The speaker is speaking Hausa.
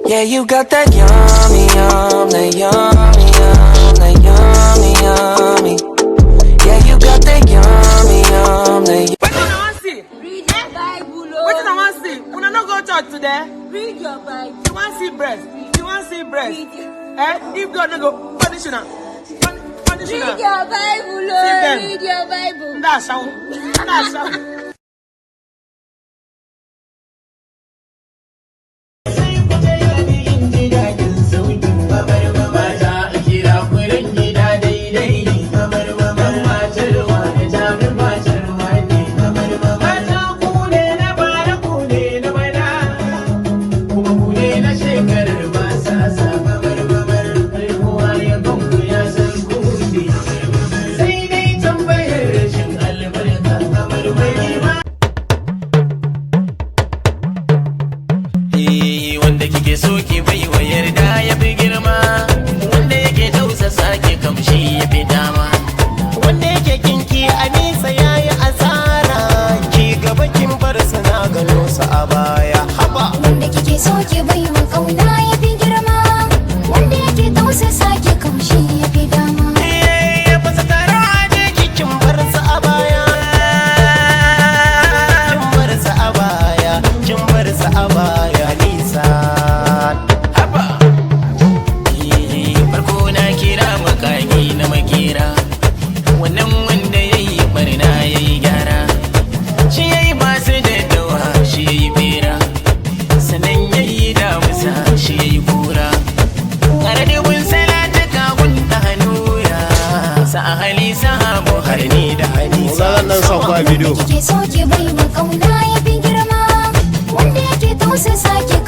Yeah, you got that yummy, yum, that yummy, yum, that yummy, yummy. Yeah, you got that yummy, yum, that. What do I want to see? Read your Bible. What do I want to see? When I not go church today, Read your Bible. you want to see breast? You want to see breast? If God no go punish you now, punish you now. Read your Bible. Read your Bible. That's how. That's how. Wanda kike so ki bai wa yarda ya fi girma, wanda yake tausasa ki kamshi ya fi dama, wanda yake kinki a nisa ya yi asara, ki gaba kin bar sana gano sa a baya haba. Wanda kike so ki bai wa kauna ya fi girma, wanda yake tausasa ki kamshi ya fi dama. Ya fasa taro a jiki kin bar sa a baya, kin bar sa a baya, kin bar sa a baya nisa. Farko na kira makaki na makera, wannan wanda ya yi barna ya yi gyara, shi ya yi masu daddawa shi ya yi bera, sannan ya yi damusa shi ya yi kura, ƙara dubin salata kawun da hannura, sa a hali sahabu har ni da hanisa. Wanda kike so ki bai wa kauna ya fi girma, wanda yake tausasa ki